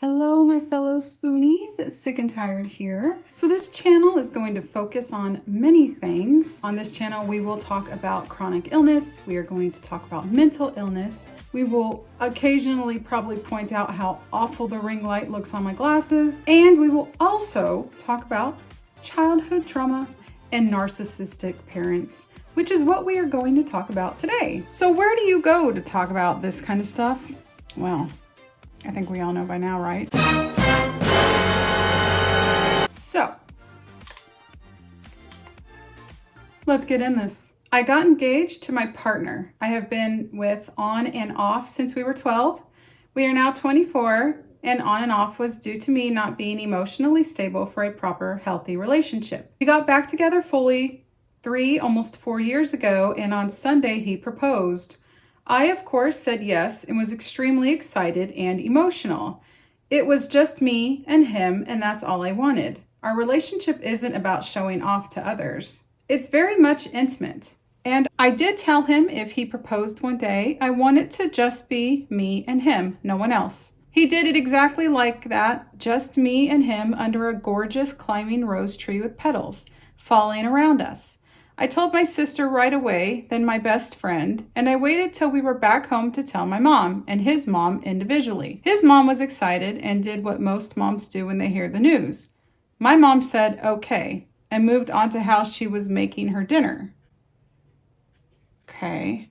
Hello, my fellow spoonies, sick and tired here. So this channel is going to focus on many things. On this channel, we will talk about chronic illness. We are going to talk about mental illness. We will occasionally probably point out how awful the ring light looks on my glasses. And we will also talk about childhood trauma and narcissistic parents, which is what we are going to talk about today. So where do you go to talk about this kind of stuff? Well, I think we all know by now, right? So, let's get in this. I got engaged to my partner I have been with on and off since we were 12. We are now 24, and on and off was due to me not being emotionally stable for a proper, healthy relationship. We got back together fully almost 4 years ago, and on Sunday he proposed. I, of course, said yes and was extremely excited and emotional. It was just me and him, and that's all I wanted. Our relationship isn't about showing off to others. It's very much intimate. And I did tell him if he proposed one day, I want it to just be me and him, no one else. He did it exactly like that, just me and him under a gorgeous climbing rose tree with petals falling around us. I told my sister right away, then my best friend, and I waited till we were back home to tell my mom and his mom individually. His mom was excited and did what most moms do when they hear the news. My mom said okay and moved on to how she was making her dinner. Okay.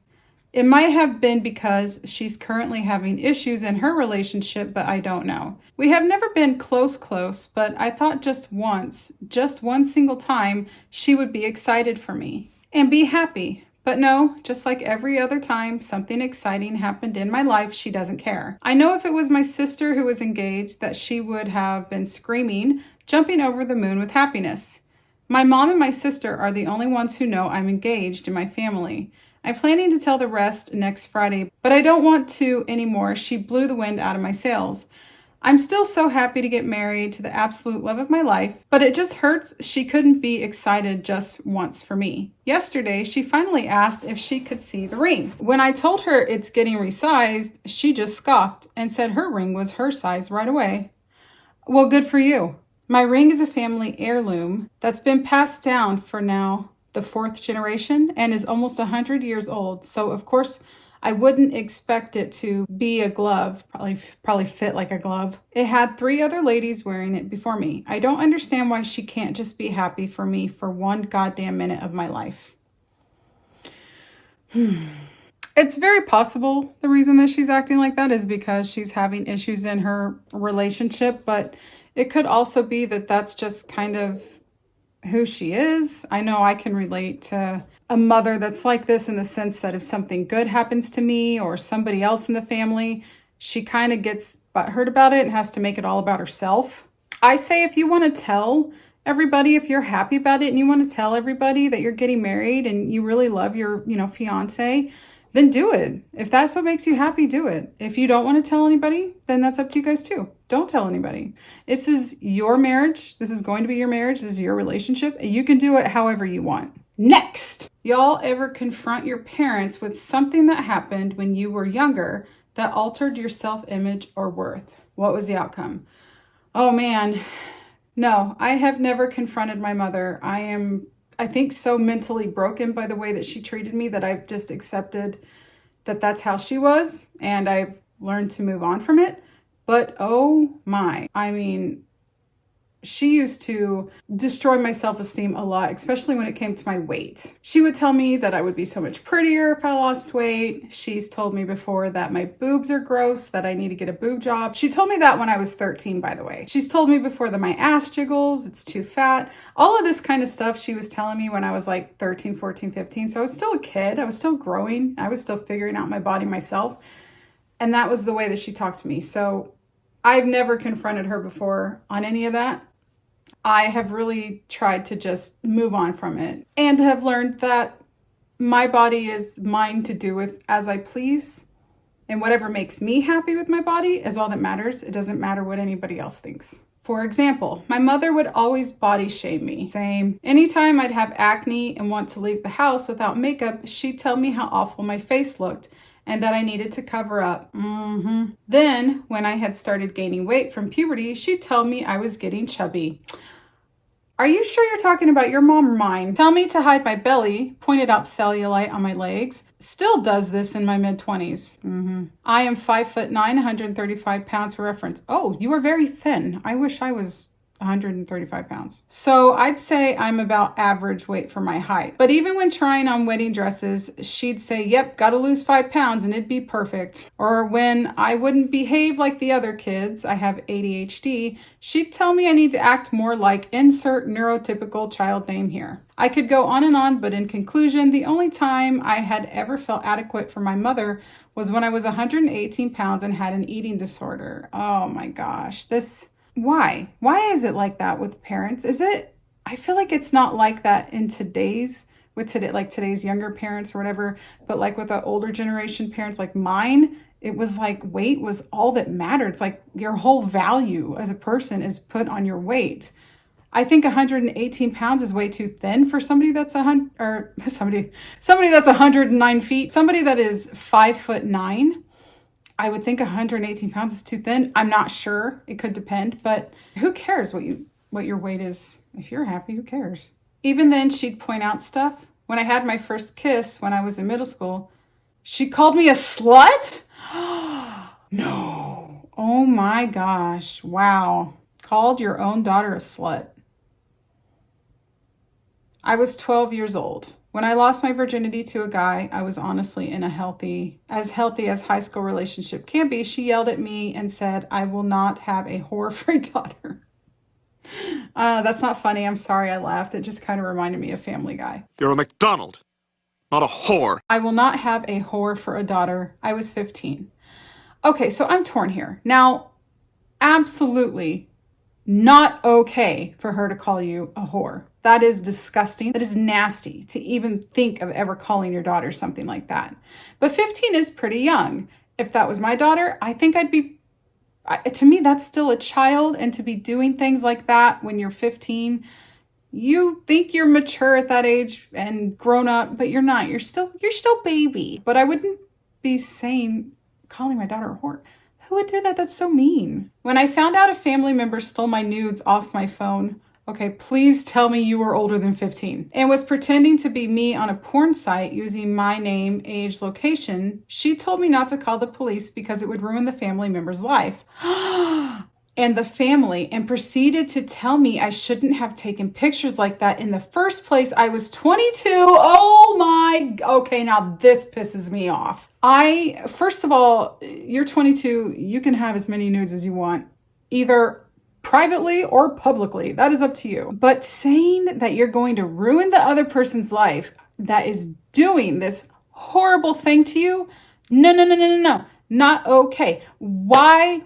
It might have been because she's currently having issues in her relationship, but I don't know. We have never been close, but I thought just one single time, she would be excited for me and be happy. But no, just like every other time something exciting happened in my life, she doesn't care. I know if it was my sister who was engaged that she would have been screaming, jumping over the moon with happiness. My mom and my sister are the only ones who know I'm engaged in my family. I'm planning to tell the rest next Friday, but I don't want to anymore. She blew the wind out of my sails. I'm still so happy to get married to the absolute love of my life, but it just hurts she couldn't be excited just once for me. Yesterday, she finally asked if she could see the ring. When I told her it's getting resized, she just scoffed and said her ring was her size right away. Well, good for you. My ring is a family heirloom that's been passed down for now the 4th generation and is almost 100 years old. So of course I wouldn't expect it to be a glove, probably fit like a glove. It had 3 other ladies wearing it before me. I don't understand why she can't just be happy for me for one goddamn minute of my life. It's very possible the reason that she's acting like that is because she's having issues in her relationship, but it could also be that that's just kind of who she is. I know I can relate to a mother that's like this in the sense that if something good happens to me or somebody else in the family, she kind of gets butthurt about it and has to make it all about herself. I say if you want to tell everybody, if you're happy about it and you want to tell everybody that you're getting married and you really love your, fiance, then do it. If that's what makes you happy, do it. If you don't want to tell anybody, then that's up to you guys too. Don't tell anybody. This is your marriage. This is going to be your marriage. This is your relationship. You can do it however you want. Next, y'all ever confront your parents with something that happened when you were younger that altered your self-image or worth? What was the outcome? Oh man, no, I have never confronted my mother. I think so mentally broken by the way that she treated me that I've just accepted that that's how she was, and I've learned to move on from it. But oh my, she used to destroy my self-esteem a lot, especially when it came to my weight. She would tell me that I would be so much prettier if I lost weight. She's told me before that my boobs are gross, that I need to get a boob job. She told me that when I was 13, by the way. She's told me before that my ass jiggles, it's too fat. All of this kind of stuff she was telling me when I was like 13, 14, 15. So I was still a kid. I was still growing. I was still figuring out my body myself. And that was the way that she talked to me. So I've never confronted her before on any of that. I have really tried to just move on from it and have learned that my body is mine to do with as I please, and whatever makes me happy with my body is all that matters. It doesn't matter what anybody else thinks. For example, my mother would always body shame me. Same. Anytime I'd have acne and want to leave the house without makeup, she'd tell me how awful my face looked and that I needed to cover up. Then, when I had started gaining weight from puberty, she'd tell me I was getting chubby. Are you sure you're talking about your mom or mine? Tell me to hide my belly, pointed out cellulite on my legs. Still does this in my mid-20s. I am 5'9", 135 pounds for reference. Oh, you are very thin. I wish I was 135 pounds. So I'd say I'm about average weight for my height. But even when trying on wedding dresses, she'd say, yep, gotta lose 5 pounds and it'd be perfect. Or when I wouldn't behave like the other kids, I have ADHD, she'd tell me I need to act more like insert neurotypical child name here. I could go on, but in conclusion, the only time I had ever felt adequate for my mother was when I was 118 pounds and had an eating disorder. Oh my gosh, Why? Why is it like that with parents? I feel like it's not like that in today's younger parents or whatever, but like with the older generation parents like mine, it was like weight was all that mattered. It's like your whole value as a person is put on your weight. I think 118 pounds is way too thin for somebody that's somebody that's 109 feet. Somebody that is 5'9". I would think 118 pounds is too thin. I'm not sure. It could depend, but who cares what your weight is? If you're happy, who cares? Even then, she'd point out stuff. When I had my first kiss when I was in middle school, she called me a slut? No. Oh my gosh. Wow. Called your own daughter a slut. I was 12 years old. When I lost my virginity to a guy, I was honestly in a healthy as high school relationship can be. She yelled at me and said, I will not have a whore for a daughter. That's not funny. I'm sorry I laughed. It just kind of reminded me of Family Guy. You're a McDonald, not a whore. I will not have a whore for a daughter. I was 15. Okay, so I'm torn here. Now, absolutely not okay for her to call you a whore. That is disgusting. That is nasty to even think of ever calling your daughter something like that. But 15 is pretty young. If that was my daughter, I think to me, that's still a child. And to be doing things like that when you're 15, you think you're mature at that age and grown up, but you're not. You're still baby. But I wouldn't be calling my daughter a whore. Who would do that? That's so mean. When I found out a family member stole my nudes off my phone, okay, please tell me you were older than 15, and was pretending to be me on a porn site using my name, age, location, she told me not to call the police because it would ruin the family member's life. And the family, and proceeded to tell me I shouldn't have taken pictures like that in the first place. I was 22. Oh my, okay, now this pisses me off. First of all, you're 22, you can have as many nudes as you want, either privately or publicly. That is up to you. But saying that you're going to ruin the other person's life that is doing this horrible thing to you, no, not okay. Why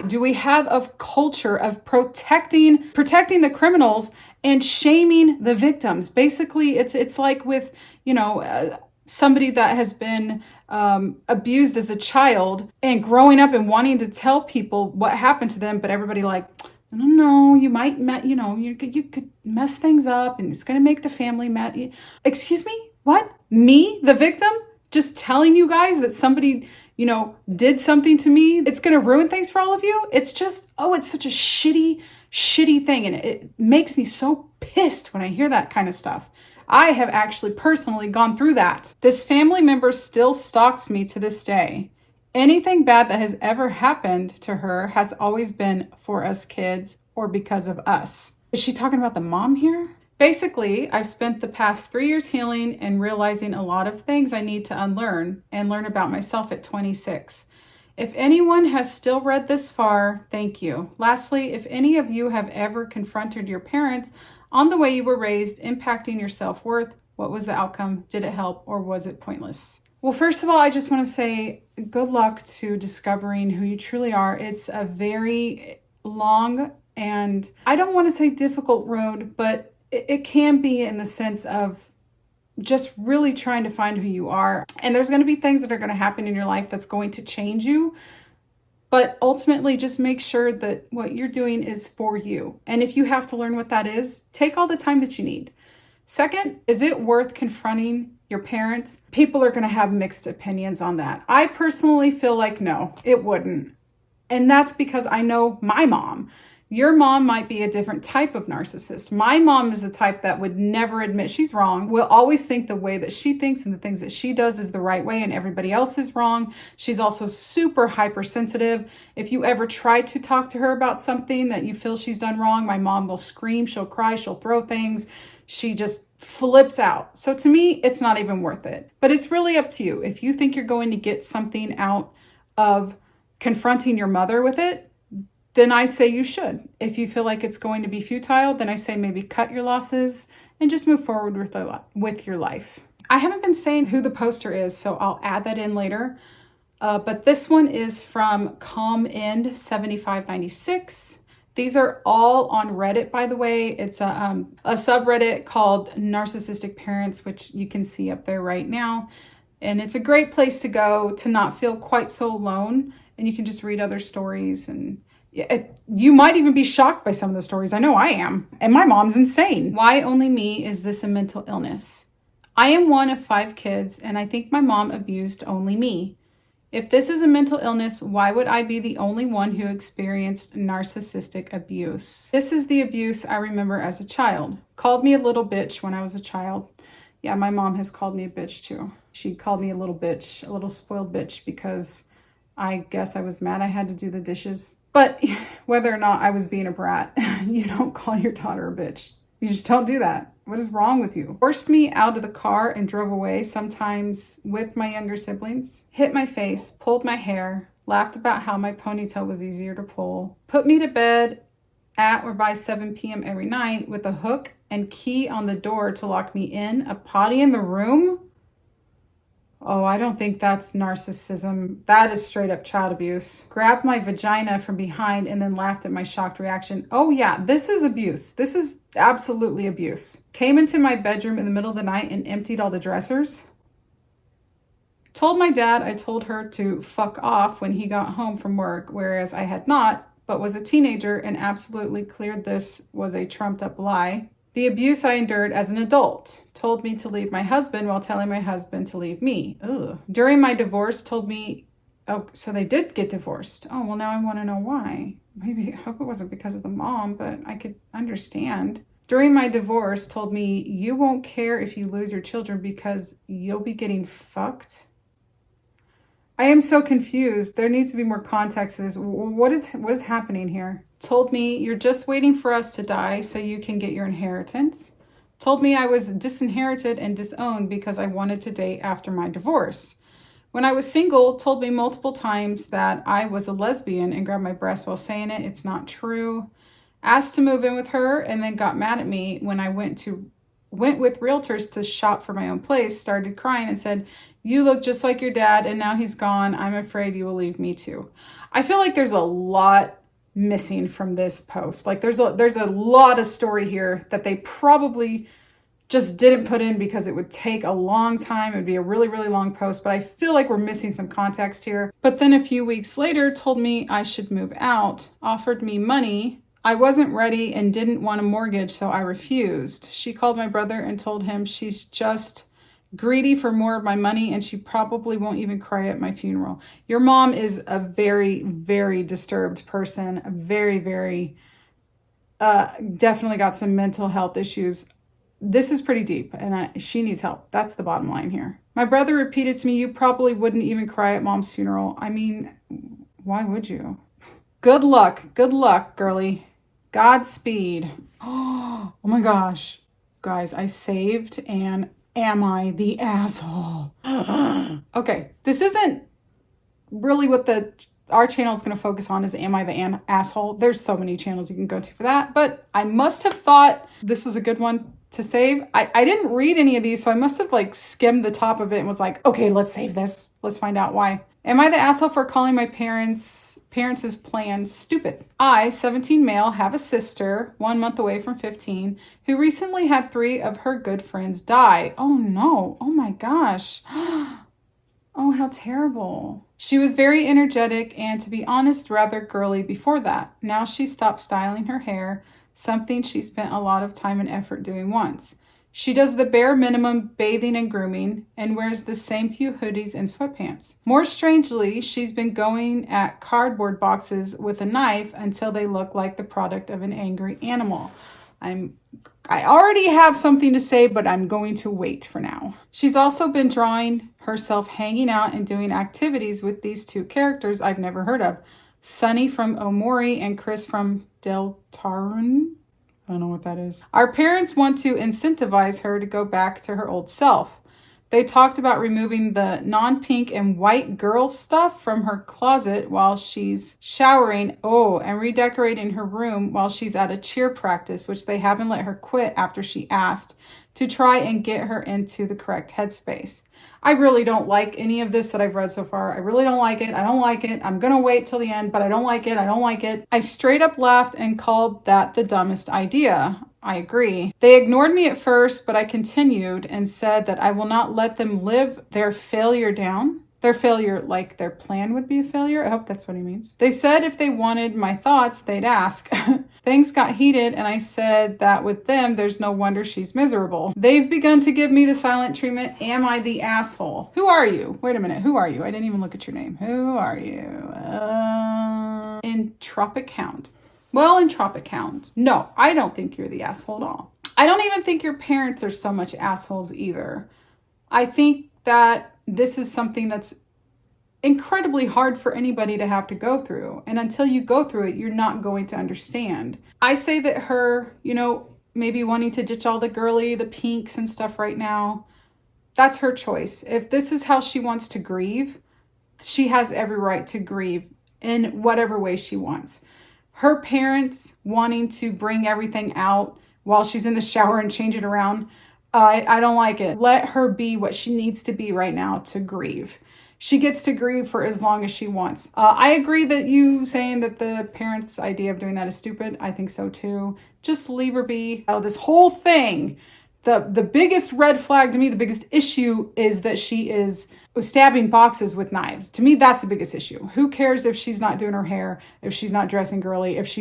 do we have a culture of protecting the criminals and shaming the victims? Basically, it's like with, somebody that has been abused as a child and growing up and wanting to tell people what happened to them, but everybody like, no, you might, you could mess things up and it's going to make the family mad. Excuse me? What? Me, the victim? Just telling you guys that somebody, did something to me, it's going to ruin things for all of you? It's just, it's such a shitty thing. And it makes me so pissed when I hear that kind of stuff. I have actually personally gone through that. This family member still stalks me to this day. Anything bad that has ever happened to her has always been for us kids or because of us. Is she talking about the mom here? Basically, I've spent the past 3 years healing and realizing a lot of things I need to unlearn and learn about myself at 26. If anyone has still read this far, thank you. Lastly, if any of you have ever confronted your parents on the way you were raised, impacting your self-worth, what was the outcome? Did it help or was it pointless? Well, first of all, I just want to say good luck to discovering who you truly are. It's a very long and I don't want to say difficult road, but it can be in the sense of just really trying to find who you are. And there's going to be things that are going to happen in your life that's going to change you. But ultimately, just make sure that what you're doing is for you. And if you have to learn what that is, take all the time that you need. Second, is it worth confronting your parents, people are going to have mixed opinions on that. I personally feel like no, it wouldn't. And that's because I know my mom. Your mom might be a different type of narcissist. My mom is the type that would never admit she's wrong, will always think the way that she thinks and the things that she does is the right way and everybody else is wrong. She's also super hypersensitive. If you ever try to talk to her about something that you feel she's done wrong, my mom will scream, she'll cry, she'll throw things. She just flips out. So to me, it's not even worth it. But it's really up to you. If you think you're going to get something out of confronting your mother with it, then I say you should. If you feel like it's going to be futile, then I say maybe cut your losses and just move forward with your life. I haven't been saying who the poster is, so I'll add that in later. But this one is from Calm End 7596. These are all on Reddit, by the way. It's a subreddit called Narcissistic Parents, which you can see up there right now. And it's a great place to go to not feel quite so alone. And you can just read other stories, and you might even be shocked by some of the stories. I know I am. And my mom's insane. Why only me? Is this a mental illness? I am one of 5 kids, and I think my mom abused only me. If this is a mental illness, why would I be the only one who experienced narcissistic abuse? This is the abuse I remember as a child. Called me a little bitch when I was a child. Yeah, my mom has called me a bitch too. She called me a little bitch, a little spoiled bitch, because I guess I was mad I had to do the dishes. But whether or not I was being a brat, you don't call your daughter a bitch. You just don't do that. What is wrong with you? Forced me out of the car and drove away, sometimes with my younger siblings. Hit my face, pulled my hair, laughed about how my ponytail was easier to pull. Put me to bed at or by 7 p.m. every night with a hook and key on the door to lock me in. A potty in the room? Oh, I don't think that's narcissism. That is straight up child abuse. Grabbed my vagina from behind and then laughed at my shocked reaction. Oh yeah, this is abuse. This is absolutely abuse. Came into my bedroom in the middle of the night and emptied all the dressers. Told my dad I told her to fuck off when he got home from work, whereas I had not, but was a teenager and absolutely cleared this was a trumped up lie. The abuse I endured as an adult. Told me to leave my husband while telling my husband to leave me. Ugh. During my divorce, told me, oh, so they did get divorced. Oh, well, now I want to know why. Maybe, I hope it wasn't because of the mom, but I could understand. During my divorce, told me, you won't care if you lose your children because you'll be getting fucked. I am so confused. There needs to be more context to this. What is happening here? Told me, you're just waiting for us to die so you can get your inheritance. Told me I was disinherited and disowned because I wanted to date after my divorce. When I was single, told me multiple times that I was a lesbian and grabbed my breast while saying it. It's not true. Asked to move in with her and then got mad at me when I went with realtors to shop for my own place, started crying and said, you look just like your dad and now he's gone. I'm afraid you will leave me too. I feel like there's a lot missing from this post. Like there's a lot of story here that they probably just didn't put in because it would take a long time. It would be a really, really long post, but I feel like we're missing some context here. But then a few weeks later told me I should move out, offered me money. I wasn't ready and didn't want a mortgage, so I refused. She called my brother and told him she's just greedy for more of my money and she probably won't even cry at my funeral. Your mom is a very, very disturbed person, very, very, definitely got some mental health issues. This is pretty deep and she needs help. That's the bottom line here. My brother repeated to me, you probably wouldn't even cry at mom's funeral. I mean, why would you? Good luck, girlie. Godspeed. Oh my gosh. Guys, I saved and am I the asshole? Okay, this isn't really what our channel is going to focus on is am I the asshole? There's so many channels you can go to for that, but I must have thought this was a good one to save. I didn't read any of these, so I must have like skimmed the top of it and was like, okay, let's save this. Let's find out why. Am I the asshole for calling my parents' plan stupid? I, 17 male, have a sister, 1 month away from 15, who recently had 3 of her good friends die. Oh no, oh my gosh. Oh, how terrible. She was very energetic and, to be honest, rather girly before that. Now she stopped styling her hair, something she spent a lot of time and effort doing once. She does the bare minimum bathing and grooming and wears the same few hoodies and sweatpants. More strangely, she's been going at cardboard boxes with a knife until they look like the product of an angry animal. I already have something to say, but I'm going to wait for now. She's also been drawing herself hanging out and doing activities with these two characters I've never heard of. Sunny from Omori and Chris from Deltarune. I don't know what that is. Our parents want to incentivize her to go back to her old self. They talked about removing the non-pink and white girl stuff from her closet while she's showering. Oh, and redecorating her room while she's at a cheer practice, which they haven't let her quit after she asked, to try and get her into the correct headspace. I really don't like any of this that I've read so far. I really don't like it. I don't like it. I'm going to wait till the end, but I don't like it. I don't like it. I straight up laughed and called that the dumbest idea. I agree. They ignored me at first, but I continued and said that I will not let them live their failure down. Their failure, like their plan would be a failure. I hope that's what he means. They said if they wanted my thoughts, they'd ask. Things got heated, and I said that with them, there's no wonder she's miserable. They've begun to give me the silent treatment. Am I the asshole? Who are you? Wait a minute. Who are you? I didn't even look at your name. Who are you? Entropic Hound. Well, Entropic Hound. No, I don't think you're the asshole at all. I don't even think your parents are so much assholes either. I think that this is something that's incredibly hard for anybody to have to go through. And until you go through it, you're not going to understand. I say that her, maybe wanting to ditch all the girly, the pinks and stuff right now, that's her choice. If this is how she wants to grieve, she has every right to grieve in whatever way she wants. Her parents wanting to bring everything out while she's in the shower and change it around, I don't like it. Let her be what she needs to be right now to grieve. She gets to grieve for as long as she wants. I agree that you saying that the parents' idea of doing that is stupid. I think so too. Just leave her be. This whole thing, the biggest red flag to me, the biggest issue is that she is stabbing boxes with knives. To me, that's the biggest issue. Who cares if she's not doing her hair, if she's not dressing girly, if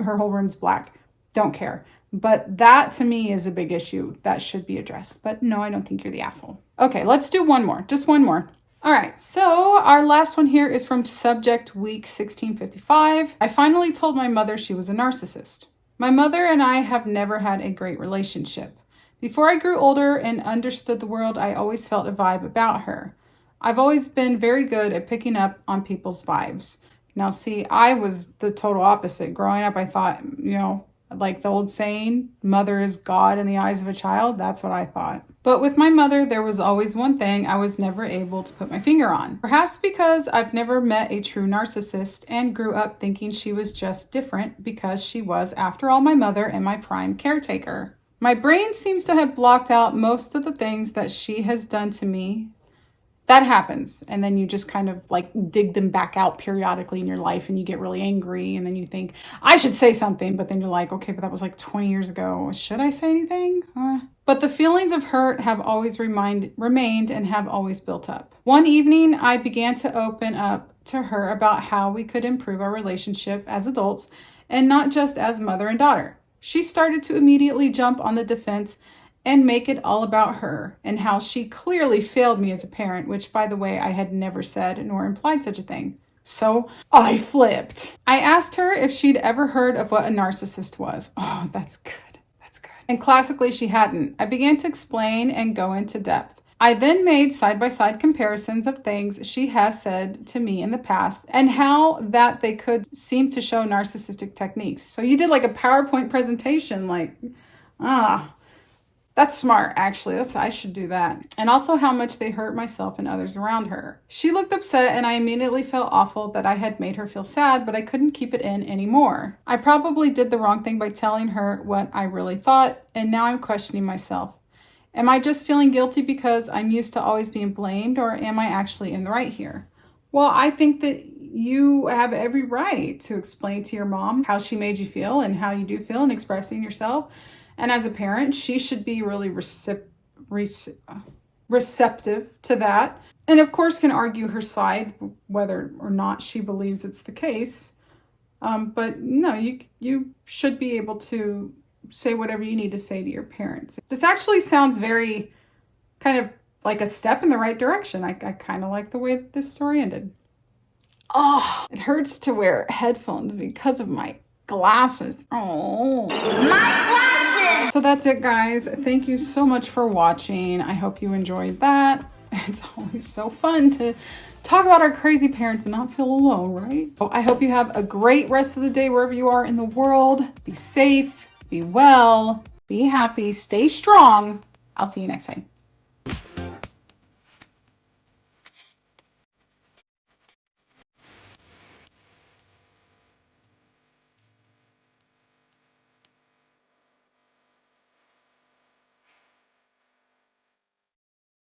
her whole room's black? Don't care. But that to me is a big issue that should be addressed. But no, I don't think you're the asshole. Okay, let's do one more. Just one more. All right, so our last one here is from Subject Week 1655. I finally told my mother she was a narcissist. My mother and I have never had a great relationship. Before I grew older and understood the world, I always felt a vibe about her. I've always been very good at picking up on people's vibes. Now, see, I was the total opposite. Growing up, I thought, like the old saying, mother is God in the eyes of a child. That's what I thought. But with my mother, there was always one thing I was never able to put my finger on. Perhaps because I've never met a true narcissist and grew up thinking she was just different because she was, after all, my mother and my prime caretaker. My brain seems to have blocked out most of the things that she has done to me. That happens. And then you just kind of like dig them back out periodically in your life and you get really angry. And then you think, I should say something. But then you're like, okay, but that was like 20 years ago. Should I say anything? But the feelings of hurt have always remained and have always built up. One evening, I began to open up to her about how we could improve our relationship as adults and not just as mother and daughter. She started to immediately jump on the defense and make it all about her and how she clearly failed me as a parent, which, by the way, I had never said nor implied such a thing. So I flipped. I asked her if she'd ever heard of what a narcissist was. Oh, that's good. That's good. And classically, she hadn't. I began to explain and go into depth. I then made side-by-side comparisons of things she has said to me in the past and how that they could seem to show narcissistic techniques. So you did like a PowerPoint presentation, that's smart, actually. I should do that. And also how much they hurt myself and others around her. She looked upset and I immediately felt awful that I had made her feel sad, but I couldn't keep it in anymore. I probably did the wrong thing by telling her what I really thought, and now I'm questioning myself. Am I just feeling guilty because I'm used to always being blamed, or am I actually in the right here? Well, I think that you have every right to explain to your mom how she made you feel and how you do feel and expressing yourself. And as a parent, she should be really receptive to that. And of course can argue her side, whether or not she believes it's the case. But no, you should be able to say whatever you need to say to your parents. This actually sounds very kind of like a step in the right direction. I kind of like the way that this story ended. Oh, it hurts to wear headphones because of my glasses. Oh, my glasses! So that's it, guys. Thank you so much for watching. I hope you enjoyed that. It's always so fun to talk about our crazy parents and not feel alone, right? So I hope you have a great rest of the day wherever you are in the world. Be safe, be well, be happy, stay strong. I'll see you next time.